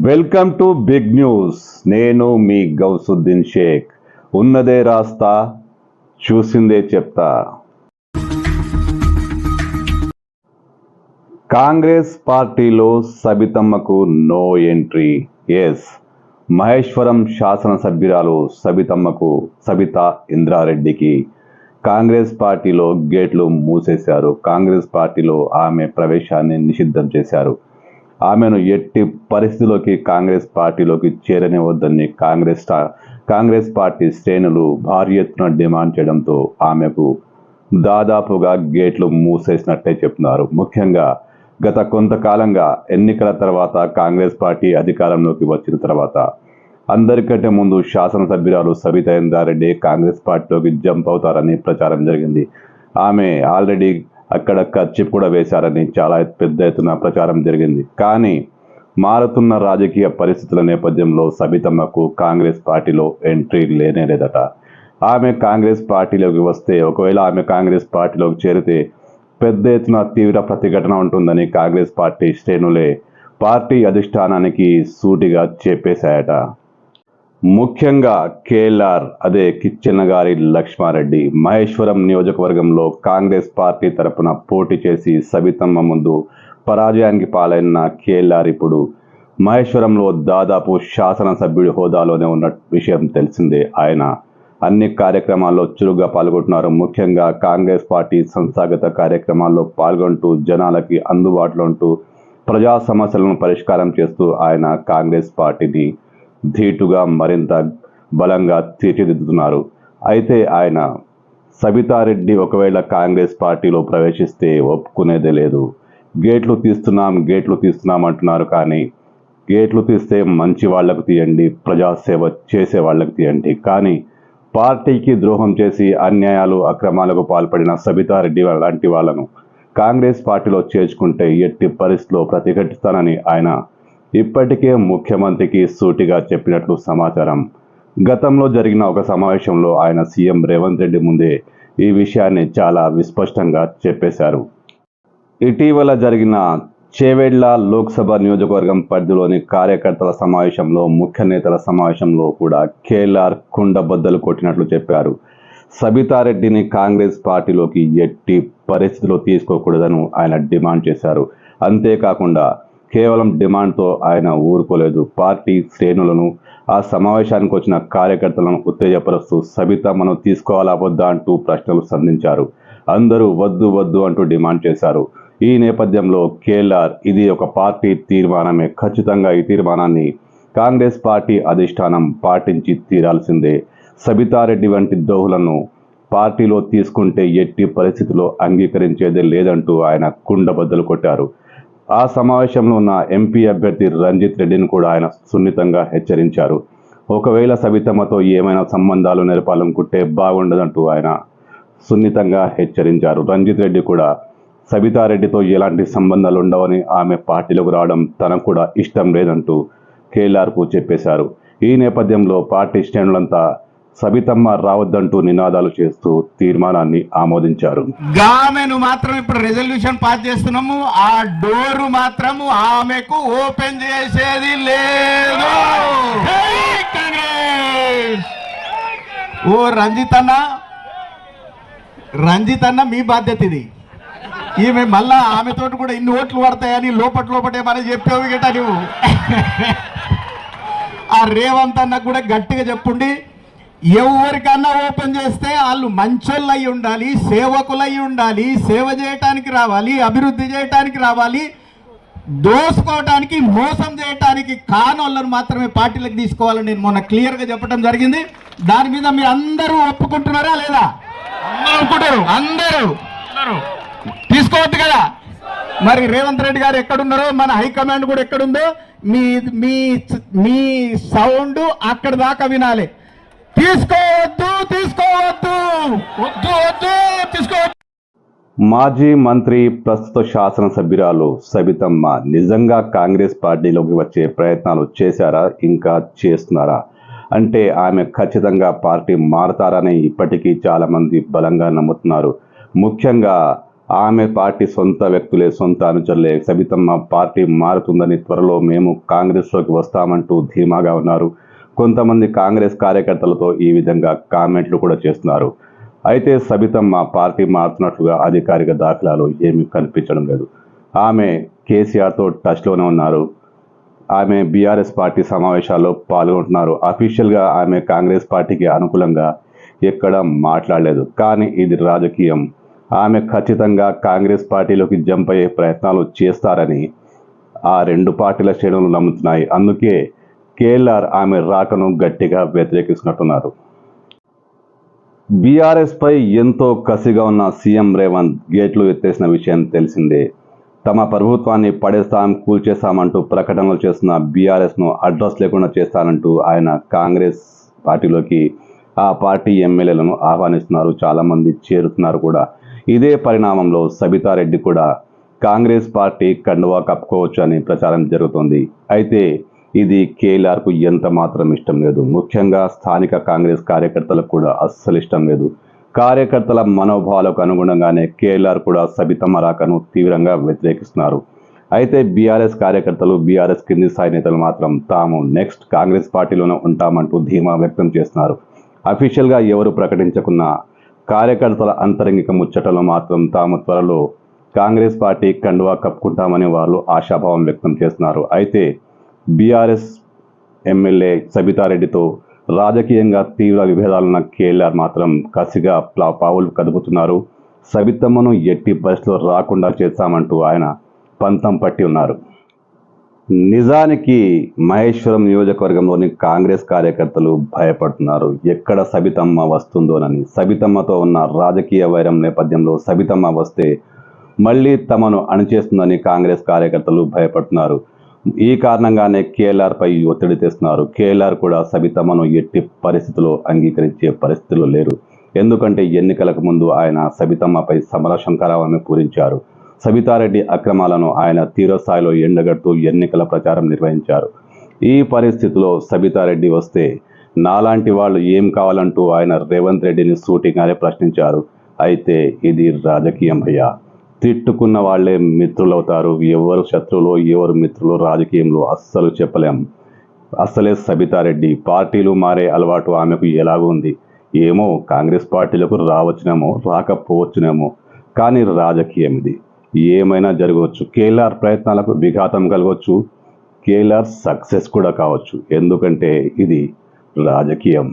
Welcome to big news. నేను మీ గౌసుద్దీన్ షేక్. ఉన్నదే రాస్తా, చూసిందే చెప్తా. కాంగ్రెస్ పార్టీలో సబితమ్మకు నో ఎంట్రీ. ఎస్, మహేశ్వరం శాసనసభ్యురాలు సబితా ఇంద్రారెడ్డికి కాంగ్రెస్ పార్టీలో గేట్లు మూసేశారు. కాంగ్రెస్ పార్టీలో ఆమె ప్రవేశాన్ని నిషిద్ధం చేశారు. ఆమెను ఎట్టి పరిస్థితుల్లోకి కాంగ్రెస్ పార్టీలోకి చేరనివద్దని కాంగ్రెస్ పార్టీ శ్రేణులు భారీ ఎత్తున డిమాండ్ చేయడంతో ఆమెకు దాదాపుగా గేట్లు మూసేసినట్టే చెప్తున్నారు. ముఖ్యంగా గత కొంతకాలంగా ఎన్నికల తర్వాత కాంగ్రెస్ పార్టీ అధికారంలోకి వచ్చిన తర్వాత అందరికంటే ముందు శాసనసభ్యురాలు సబితా ఇంద్రారెడ్డి కాంగ్రెస్ పార్టీలోకి జంప్ అవుతారని ప్రచారం జరిగింది. ఆమె ఆల్రెడీ అక్కడ కర్చీఫ్ కూడా వేశారని చాలా పెద్ద ఎత్తున ప్రచారం జరిగింది. కానీ మారుతున్న రాజకీయ పరిస్థితుల నేపథ్యంలో సబితమ్మకు కాంగ్రెస్ పార్టీలో ఎంట్రీ లేనేలేదట. ఆమె కాంగ్రెస్ పార్టీలోకి వస్తే, ఒకవేళ ఆమె కాంగ్రెస్ పార్టీలోకి చేరితే పెద్ద ఎత్తున తీవ్ర ప్రతిఘటన ఉంటుందని కాంగ్రెస్ పార్టీ శ్రేణులే పార్టీ అధిష్టానానికి సూటిగా చెప్పేశాయట. ముఖ్యంగా కేఎల్ఆర్, అదే కిచ్చెన్నగారి లక్ష్మారెడ్డి, మహేశ్వరం నియోజకవర్గంలో కాంగ్రెస్ పార్టీ తరపున పోటీ చేసి సబితమ్మ ముందు పరాజయానికి పాలైన కేఎల్ఆర్ ఇప్పుడు మహేశ్వరంలో దాదాపు శాసనసభ్యుడి హోదాలోనే ఉన్న విషయం తెలిసిందే. ఆయన అన్ని కార్యక్రమాల్లో చురుగ్గా పాల్గొంటున్నారు. ముఖ్యంగా కాంగ్రెస్ పార్టీ సంస్థాగత కార్యక్రమాల్లో పాల్గొంటూ జనాలకి అందుబాటులో ఉంటూ ప్రజా సమస్యలను పరిష్కారం చేస్తూ ఆయన కాంగ్రెస్ పార్టీని ధీటుగా మరింత బలంగా తీర్చిదిద్దుతున్నారు. అయితే ఆయన సబితారెడ్డి ఒకవేళ కాంగ్రెస్ పార్టీలో ప్రవేశిస్తే ఒప్పుకునేదే లేదు. గేట్లు తీస్తున్నాం అంటున్నారు. కానీ గేట్లు తీస్తే మంచి వాళ్లకు తీయండి, ప్రజాసేవ చేసే వాళ్ళకు తీయండి. కానీ పార్టీకి ద్రోహం చేసి అన్యాయాలు అక్రమాలకు పాల్పడిన సబితారెడ్డి లాంటి వాళ్ళను కాంగ్రెస్ పార్టీలో చేర్చుకుంటే ఎట్టి పరిస్థితిలో ప్రతిఘటిస్తానని ఆయన ఇప్పటికే ముఖ్యమంత్రికి సూటిగా చెప్పినట్లు సమాచారం. గతంలో జరిగిన ఒక సమావేశంలో ఆయన సీఎం రేవంత్ రెడ్డి ముందే ఈ విషయాన్ని చాలా విస్పష్టంగా చెప్పేశారు. ఇటీవల జరిగిన చేవెళ్ల లోక్సభ నియోజకవర్గం పరిధిలోని కార్యకర్తల సమావేశంలో, ముఖ్య నేతల సమావేశంలో కూడా కేఎల్ఆర్ కుండబద్దలు కొట్టినట్లు చెప్పారు. సబితారెడ్డిని కాంగ్రెస్ పార్టీలోకి ఎట్టి పరిస్థితిలో తీసుకోకూడదని ఆయన డిమాండ్ చేశారు. అంతేకాకుండా కేవలం డిమాండ్తో ఆయన ఊరుకోలేదు. పార్టీ శ్రేణులను, ఆ సమావేశానికి వచ్చిన కార్యకర్తలను ఉత్తేజపరుస్తూ సబితమ్మను తీసుకోవాలా వద్దా అంటూ ప్రశ్నలు సంధించారు. అందరూ వద్దు అంటూ డిమాండ్ చేశారు. ఈ నేపథ్యంలో కేఎల్ఆర్, ఇది ఒక పార్టీ తీర్మానమే, ఖచ్చితంగా ఈ తీర్మానాన్ని కాంగ్రెస్ పార్టీ అధిష్టానం పాటించి తీరాల్సిందే, సబితారెడ్డి వంటి దోహులను పార్టీలో తీసుకుంటే ఎట్టి పరిస్థితిలో అంగీకరించేదే లేదంటూ ఆయన కుండబద్దలు కొట్టారు. ఆ సమావేశంలో ఉన్న ఎంపీ అభ్యర్థి రంజిత్ రెడ్డిని కూడా ఆయన సున్నితంగా హెచ్చరించారు. ఒకవేళ సబితమ్మతో ఏమైనా సంబంధాలు నెరపాలనుకుంటే బాగుండదంటూ ఆయన సున్నితంగా హెచ్చరించారు. రంజిత్ రెడ్డి కూడా సబితారెడ్డితో ఎలాంటి సంబంధాలు ఉండవని, ఆమె పార్టీలోకి రావడం తనకు కూడా ఇష్టం లేదంటూ కేఎల్ఆర్కు చెప్పేశారు. ఈ నేపథ్యంలో పార్టీ శ్రేణులంతా సబితమ్మ రావద్దంటూ నినాదాలు చేస్తూ తీర్మానాన్ని ఆమోదించారు. ఆమెను మాత్రం ఇప్పుడు రెజల్యూషన్ పాస్ చేస్తున్నాము. ఆ డోరు మాత్రము ఆమెకు ఓపెన్ చేసేది లేదు. ఓ రంజిత్ అన్న మీ బాధ్యత ఇది. ఈమె మళ్ళా ఆమెతో కూడా ఇన్ని ఓట్లు పడతాయని లోపటే మరి చెప్పేవి గట నువ్వు. ఆ రేవంత్ అన్న కూడా గట్టిగా చెప్పుండి, ఎవరికన్నా ఓపెన్ చేస్తే వాళ్ళు మంచోళ్ళు అయి ఉండాలి, సేవకులై ఉండాలి, సేవ చేయటానికి రావాలి, అభివృద్ధి చేయటానికి రావాలి, దోసుకోవటానికి మోసం చేయటానికి కానోళ్ళను మాత్రమే పార్టీలకు తీసుకోవాలని నేను మొన్న క్లియర్గా చెప్పడం జరిగింది. దాని మీద మీరు అందరూ ఒప్పుకుంటున్నారా లేదా? అందరూ తీసుకోవద్దు కదా. మరి రేవంత్ రెడ్డి గారు ఎక్కడున్నారో, మన హైకమాండ్ కూడా ఎక్కడుందో మీ సౌండ్ అక్కడ దాకా వినాలి. తీసుకోవద్దు. మాజీ మంత్రి, ప్రస్తుత శాసనసభ్యురాలు సబితమ్మ నిజంగా కాంగ్రెస్ పార్టీలోకి వచ్చే ప్రయత్నాలు చేశారా, ఇంకా చేస్తున్నారా అంటే ఆమె ఖచ్చితంగా పార్టీ మారతారని ఇప్పటికీ చాలా మంది బలంగా నమ్ముతున్నారు. ముఖ్యంగా ఆమె పార్టీ సొంత వ్యక్తులే, సొంత అనుచరులే. సబితమ్మ పార్టీ మారుతుందని, త్వరలో మేము కాంగ్రెస్లోకి వస్తామంటూ ధీమాగా ఉన్నారు. కొంతమంది కాంగ్రెస్ కార్యకర్తలతో ఈ విధంగా కామెంట్లు కూడా చేస్తున్నారు. అయితే సబితమ్మ పార్టీ మారుతున్నట్లుగా అధికారిక దాఖలాలు ఏమీ కనిపించడం లేదు. ఆమె కేసీఆర్తో టచ్లోనే ఉన్నారు. ఆమె బీఆర్ఎస్ పార్టీ సమావేశాల్లో పాల్గొంటున్నారు. అఫీషియల్గా ఆమె కాంగ్రెస్ పార్టీకి అనుకూలంగా ఎక్కడ మాట్లాడలేదు. కానీ ఇది రాజకీయం. ఆమె ఖచ్చితంగా కాంగ్రెస్ పార్టీలోకి జంప్ అయ్యే ప్రయత్నాలు చేస్తారని ఆ రెండు పార్టీల శ్రేణులు నమ్ముతున్నాయి. అందుకే కేఎల్ఆర్ ఆమె రాకను గట్టిగా వ్యతిరేకిస్తున్నట్టున్నారు. బీఆర్ఎస్ పై ఎంతో కసిగా ఉన్న సీఎం రేవంత్ గేట్లు ఎత్తేసిన విషయం తెలిసిందే. తమ ప్రభుత్వాన్ని పడేస్తాం, కూల్చేస్తామంటూ ప్రకటనలు చేస్తున్న బీఆర్ఎస్ను అడ్రస్ లేకుండా చేస్తానంటూ ఆయన కాంగ్రెస్ పార్టీలోకి ఆ పార్టీ ఎమ్మెల్యేలను ఆహ్వానిస్తున్నారు. చాలామంది చేరుతున్నారు కూడా. ఇదే పరిణామంలో సబితారెడ్డి కూడా కాంగ్రెస్ పార్టీ కండువా కప్పుకోవచ్చు అని ప్రచారం జరుగుతోంది. అయితే ఇది కేఎల్ఆర్కు ఎంత మాత్రం ఇష్టం లేదు. ముఖ్యంగా స్థానిక కాంగ్రెస్ కార్యకర్తలకు కూడా అస్సలు ఇష్టం లేదు. కార్యకర్తల మనోభావాలకు అనుగుణంగానే కేఎల్ఆర్ కూడా సబితమ్మ రాకను తీవ్రంగా వ్యతిరేకిస్తున్నారు. అయితే బీఆర్ఎస్ కార్యకర్తలు, బీఆర్ఎస్ కింది స్థాయి నేతలు మాత్రం తాము నెక్స్ట్ కాంగ్రెస్ పార్టీలోనే ఉంటామంటూ ధీమా వ్యక్తం చేస్తున్నారు. అఫీషియల్గా ఎవరు ప్రకటించకున్న కార్యకర్తల అంతరంగిక ముచ్చటలో మాత్రం తాము త్వరలో కాంగ్రెస్ పార్టీ కండువా కప్పుకుంటామని వాళ్ళు ఆశాభావం వ్యక్తం చేస్తున్నారు. అయితే బీఆర్ఎస్ ఎమ్మెల్యే సబితారెడ్డితో రాజకీయంగా తీవ్ర విభేదాలున్న కేఎల్ఆర్ మాత్రం కసిగా పావులు కదుపుతున్నారు. సబితమ్మను ఎట్టి పరిస్థితిలో రాకుండా చేస్తామంటూ ఆయన పంతం పట్టి ఉన్నారు. నిజానికి మహేశ్వరం నియోజకవర్గంలోని కాంగ్రెస్ కార్యకర్తలు భయపడుతున్నారు. ఎక్కడ సబితమ్మ వస్తుందోనని. సబితమ్మతో ఉన్న రాజకీయ వైరం నేపథ్యంలో సబితమ్మ వస్తే మళ్ళీ తమను అణిచేస్తుందని కాంగ్రెస్ కార్యకర్తలు భయపడుతున్నారు. ఈ కారణంగానే కేఎల్ఆర్ పై ఒత్తిడి తెస్తున్నారు. కేఎల్ఆర్ కూడా సబితమ్మను ఎట్టి పరిస్థితుల్లో అంగీకరించే పరిస్థితుల్లో లేరు. ఎందుకంటే ఎన్నికలకు ముందు ఆయన సబితమ్మపై సమర శంఖారావాన్ని పూరించారు. సబితారెడ్డి అక్రమాలను ఆయన తీవ్రస్థాయిలో ఎండగడుతూ ఎన్నికల ప్రచారం నిర్వహించారు. ఈ పరిస్థితిలో సబితారెడ్డి వస్తే నాలాంటి వాళ్ళు ఏం కావాలంటూ ఆయన రేవంత్ రెడ్డిని సూటిగానే ప్రశ్నించారు. అయితే ఇది రాజకీయం అయ్యా. తిట్టుకున్న వాళ్లే మిత్రులవుతారు. ఎవరు శత్రువులో ఎవరు మిత్రులు రాజకీయంలో అస్సలు చెప్పలేం. అస్సలే సబితారెడ్డి పార్టీలు మారే అలవాటు ఆమెకు ఎలాగో ఉంది. ఏమో కాంగ్రెస్ పార్టీలకు రావచ్చునేమో, రాకపోవచ్చునేమో, కానీ రాజకీయం ఇది. ఏమైనా జరగవచ్చు. కేఎల్ఆర్ ప్రయత్నాలకు విఘాతం కలగవచ్చు. కేఎల్ఆర్ సక్సెస్ కూడా కావచ్చు. ఎందుకంటే ఇది రాజకీయం.